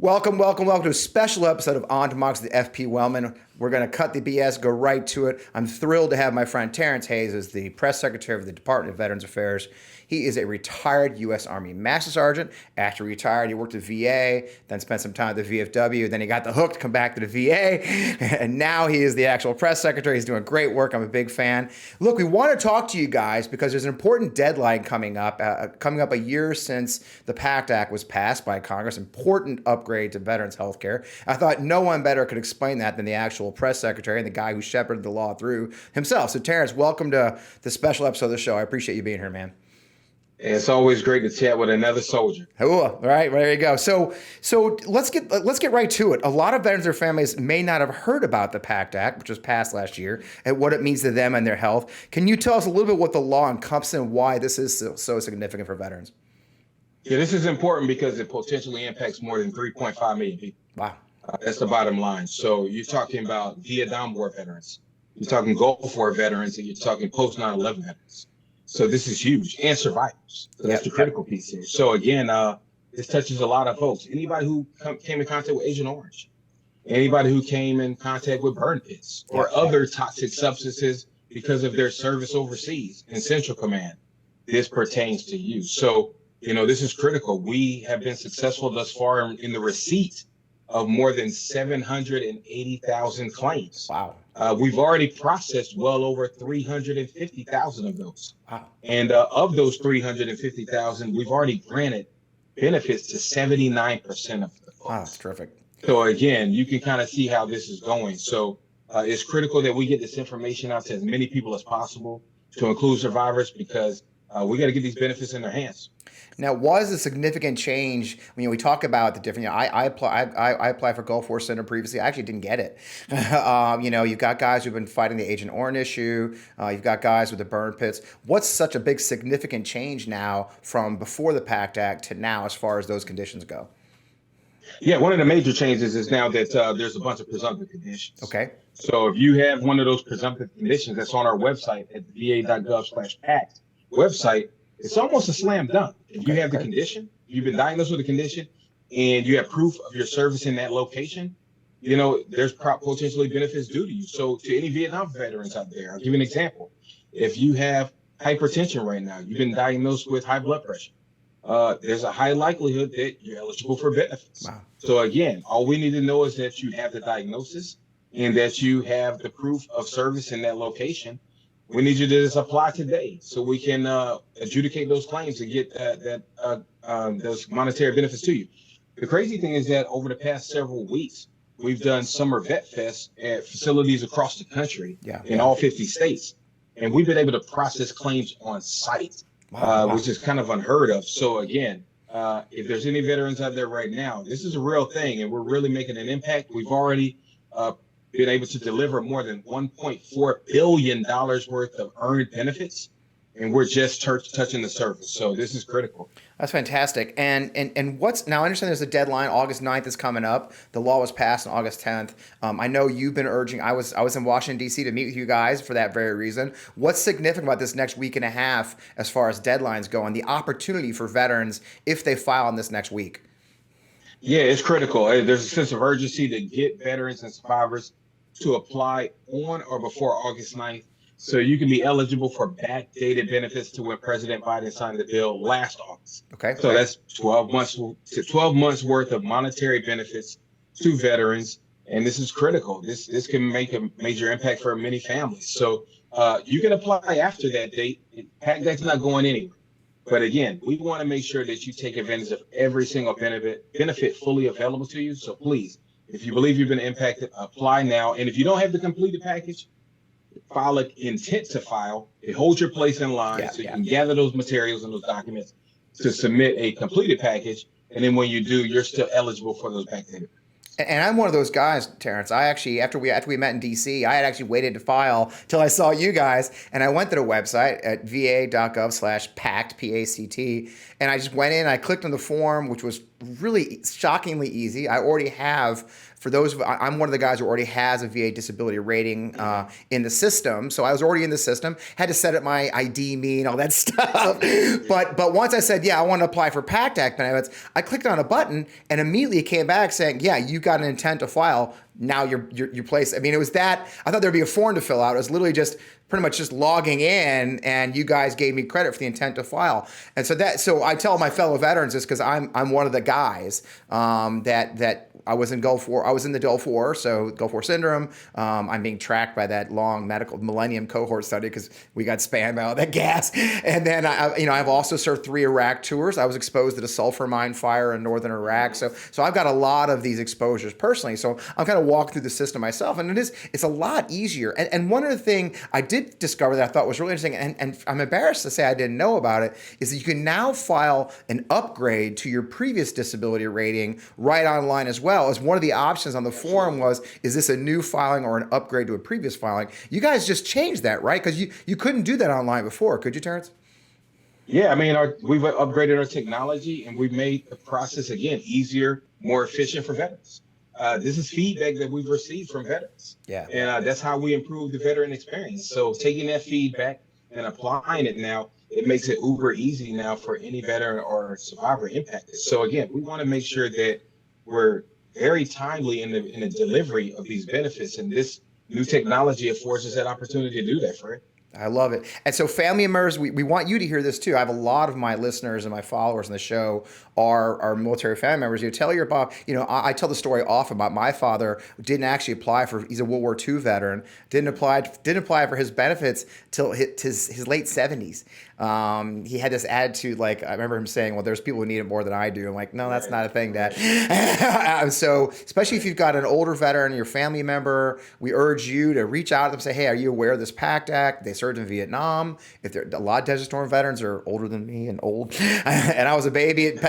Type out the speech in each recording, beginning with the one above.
Welcome, welcome, welcome to a special episode of On Democracy with FP Wellman. We're going to cut the BS, go right to it. I'm thrilled to have my friend Terrance Hayes as the press secretary of the Department of Veterans Affairs. He is a retired U.S. Army Master Sergeant. After he retired, he worked at VA, then spent some time at the VFW. Then he got the hook to come back to the VA, and now he is the actual press secretary. He's doing great work. I'm a big fan. Look, we want to talk to you guys because there's an important deadline coming up a year since the Pact Act was passed by Congress. Important upgrade to veterans health care. I thought no one better could explain that than the actual press secretary and the guy who shepherded the law through himself. So Terrance, welcome to the special episode of the show. I appreciate you being here, man. It's always great to chat with another soldier. Oh, all right, there you go. So let's get right to it. A lot of veterans or families may not have heard about the Pact Act, which was passed last year, and what it means to them and their health. Can you tell us a little bit what the law encompasses and why this is so significant for veterans? Yeah, this is important because it potentially impacts more than 3.5 million people. Wow. That's the bottom line. So you're talking about Vietnam War veterans, you're talking Gulf War veterans, and you're talking post 9/11 veterans. So this is huge, and survivors. So that's the critical piece here. So again, this touches a lot of folks. Anybody who came in contact with Agent Orange, anybody who came in contact with burn pits or other toxic substances because of their service overseas in Central Command, this pertains to you. So, this is critical. We have been successful thus far in the receipt of more than 780,000 claims. Wow. We've already processed well over 350,000 of those. Wow. And of those 350,000, we've already granted benefits to 79% of the folks. Wow, that's terrific. So again, you can kind of see how this is going. So it's critical that we get this information out to as many people as possible, to include survivors, because we got to get these benefits in their hands. Now, was a significant change when we talk about the different? I applied for Gulf War Center previously. I actually didn't get it. You've got guys who've been fighting the Agent Orange issue. You've got guys with the burn pits. What's such a big significant change now from before the Pact Act to now, as far as those conditions go? Yeah, one of the major changes is now that there's a bunch of presumptive conditions. Okay. So if you have one of those presumptive conditions that's on our website at the va.gov/PACT website, it's almost a slam dunk. If you have the condition, you've been diagnosed with a condition, and you have proof of your service in that location, there's potentially benefits due to you. So to any Vietnam veterans out there, I'll give you an example. If you have hypertension right now, you've been diagnosed with high blood pressure, there's a high likelihood that you're eligible for benefits. Wow. So again, all we need to know is that you have the diagnosis and that you have the proof of service in that location. We need you to just apply today so we can adjudicate those claims and get those monetary benefits to you. The crazy thing is that over the past several weeks, we've done summer vet fest at facilities across the country in all 50 states. And we've been able to process claims on site, which is kind of unheard of. So again, if there's any veterans out there right now, this is a real thing, and we're really making an impact. We've already been able to deliver more than $1.4 billion worth of earned benefits, and we're just touching the surface. So this is critical. That's fantastic. And what's now? I understand there's a deadline. August 9th is coming up. The law was passed on August 10th. I know you've been urging. I was in Washington D.C. to meet with you guys for that very reason. What's significant about this next week and a half as far as deadlines go, and the opportunity for veterans if they file in this next week? Yeah, it's critical. There's a sense of urgency to get veterans and survivors to apply on or before August 9th, so you can be eligible for backdated benefits to when President Biden signed the bill last August. Okay. So that's 12 months worth of monetary benefits to veterans, and this is critical. This can make a major impact for many families. So you can apply after that date. Pact Act's not going anywhere. But again, we want to make sure that you take advantage of every single benefit fully available to you. So please, if you believe you've been impacted, apply now. And if you don't have the completed package, file an intent to file. It holds your place in line so you can gather those materials and those documents to submit a completed package. And then when you do, you're still eligible for those backdated. And I'm one of those guys, Terrance. I actually, after we met in D.C., I had actually waited to file till I saw you guys, and I went to the website at va.gov/PACT, P-A-C-T, and I just went in, I clicked on the form, which was really shockingly easy. I already have, for those of, I'm one of the guys who already has a VA disability rating in the system. So I was already in the system, had to set up my ID, me, and all that stuff. But once I said, yeah, I want to apply for Pact Act benefits, I clicked on a button and immediately it came back saying, yeah, you got an intent to file. Now your place. I mean, it was that, I thought there'd be a form to fill out. It was literally just pretty much just logging in, and you guys gave me credit for the intent to file. And so I tell my fellow veterans this because I'm one of the guys that I was in Gulf War. I was in the Gulf War, so Gulf War syndrome. I'm being tracked by that long medical Millennium cohort study because we got spammed by all that gas. And then I've also served 3 Iraq tours. I was exposed to the sulfur mine fire in northern Iraq. So I've got a lot of these exposures personally. So I'm kind of walking through the system myself, and it's a lot easier. And one other thing I did discover that I thought was really interesting, and I'm embarrassed to say I didn't know about it, is that you can now file an upgrade to your previous disability rating right online as well. As one of the options on the form was, is this a new filing or an upgrade to a previous filing? You guys just changed that, right? Because you couldn't do that online before, could you, Terrence? Yeah, I mean, we've upgraded our technology, and we've made the process, again, easier, more efficient for veterans. This is feedback that we've received from veterans. Yeah. And that's how we improve the veteran experience. So taking that feedback and applying it now, it makes it uber easy now for any veteran or survivor impacted. So again, we want to make sure that we're very timely in the delivery of these benefits. And this new technology affords us that opportunity to do that, Fred. I love it. And so family members, we want you to hear this too. I have a lot of my listeners and my followers in the show are military family members. You tell your Bob, I tell the story often about my father didn't actually apply for, he's a World War II veteran, didn't apply for his benefits till his late 70s. He had this attitude, like, I remember him saying, well, there's people who need it more than I do. I'm like, no, that's not a thing, Dad. So especially if you've got an older veteran, your family member, we urge you to reach out to them and say, hey, are you aware of this Pact Act? They served in Vietnam. If a lot of Desert Storm veterans are older than me and old, and I was a baby at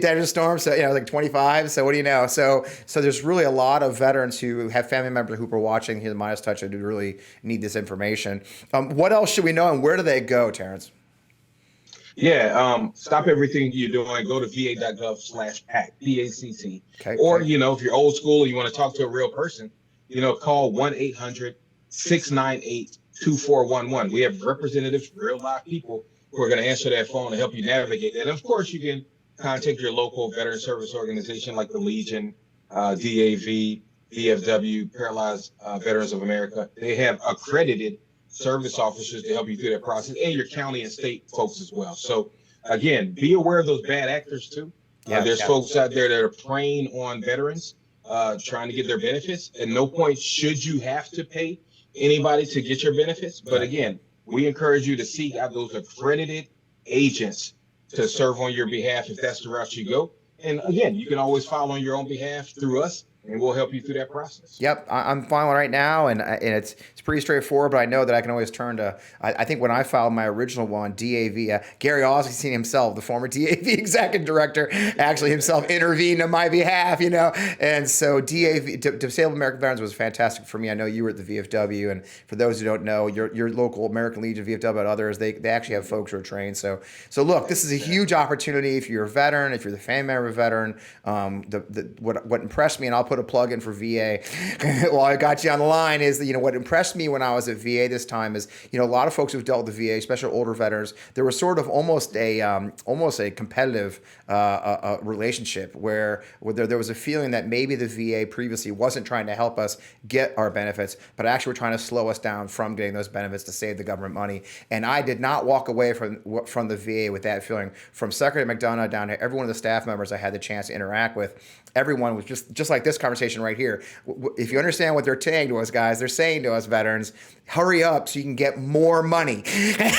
Desert Storm, so like 25. So what do you know? So there's really a lot of veterans who have family members who are watching here, the Midas Touch, who really need this information. What else should we know, and where do they go, Terrence? Yeah, stop everything you're doing. Go to va.gov/PACT, PACT. Okay. Or, if you're old school and you want to talk to a real person, call 1-800-698-2411. We have representatives, real live people who are going to answer that phone and help you navigate that. And of course, you can contact your local veteran service organization like the Legion, DAV, VFW, Paralyzed Veterans of America. They have accredited service officers to help you through that process, and your county and state folks as well. So again, be aware of those bad actors too. There's folks out there that are preying on veterans, trying to get their benefits. At no point should you have to pay anybody to get your benefits. But again, we encourage you to seek out those accredited agents to serve on your behalf if that's the route you go. And again, you can always file on your own behalf through us, and we'll help you through that process. Yep, I'm filing right now, and it's pretty straightforward. But I know that I can always turn to. I think when I filed my original one, DAV, Gary Osgood himself, the former DAV executive director, actually himself intervened on my behalf. And so DAV, Disabled American Veterans, was fantastic for me. I know you were at the VFW, and for those who don't know, your local American Legion, VFW, and others, they actually have folks who are trained. So look, this is a huge opportunity if you're a veteran, if you're the family member of a veteran. What impressed me, and I'll put a plug in for VA while I got you on the line, is that what impressed me when I was at VA this time is a lot of folks who've dealt with the VA, especially older veterans, there was sort of almost a competitive relationship where there was a feeling that maybe the VA previously wasn't trying to help us get our benefits, but actually were trying to slow us down from getting those benefits to save the government money. And I did not walk away from the VA with that feeling. From Secretary McDonough down to every one of the staff members I had the chance to interact with, everyone was just like this conversation right here. If you understand what they're saying to us, guys, they're saying to us veterans, hurry up so you can get more money. And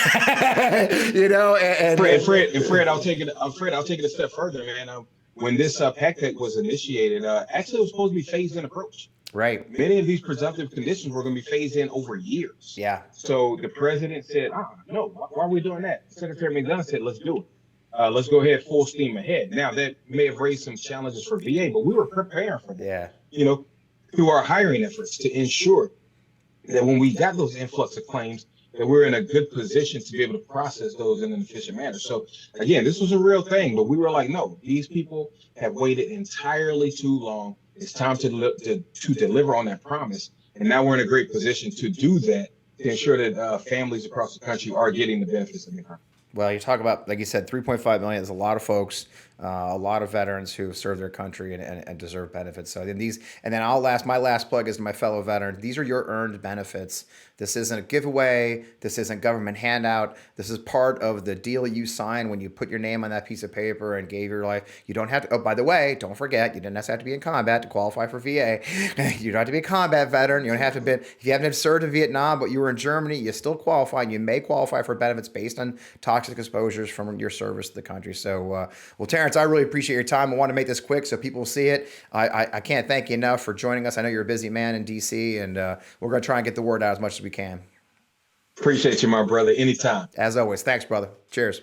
Fred, I'll take it a step further, man. When this Pact Act was initiated, actually it was supposed to be phased-in approach. Right. Many of these presumptive conditions were going to be phased in over years. Yeah. So the president said, no, why are we doing that? Secretary McDonough said, let's do it. Let's go ahead full steam ahead. Now, that may have raised some challenges for VA, but we were preparing for that. Yeah. Through our hiring efforts to ensure that when we got those influx of claims, that we're in a good position to be able to process those in an efficient manner. So again, this was a real thing, but we were like, no, these people have waited entirely too long. It's time to deliver on that promise. And now we're in a great position to do that, to ensure that families across the country are getting the benefits of the economy. Well, you talk about, like you said, 3.5 million. There's a lot of folks, a lot of veterans who serve their country and deserve benefits. So then my last plug is to my fellow veterans. These are your earned benefits. This isn't a giveaway. This isn't government handout. This is part of the deal you sign when you put your name on that piece of paper and gave your life. You don't have to, oh, by the way, don't forget, you didn't necessarily have to be in combat to qualify for VA. You don't have to be a combat veteran. You don't have to be, if you haven't served in Vietnam, but you were in Germany, you still qualify. And you may qualify for benefits based on toxic exposures from your service to the country. So, well, Terrence, I really appreciate your time. I want to make this quick so people see it. I can't thank you enough for joining us. I know you're a busy man in DC, and we're going to try and get the word out as much as we can. Appreciate you, my brother. Anytime. As always. Thanks, brother. Cheers.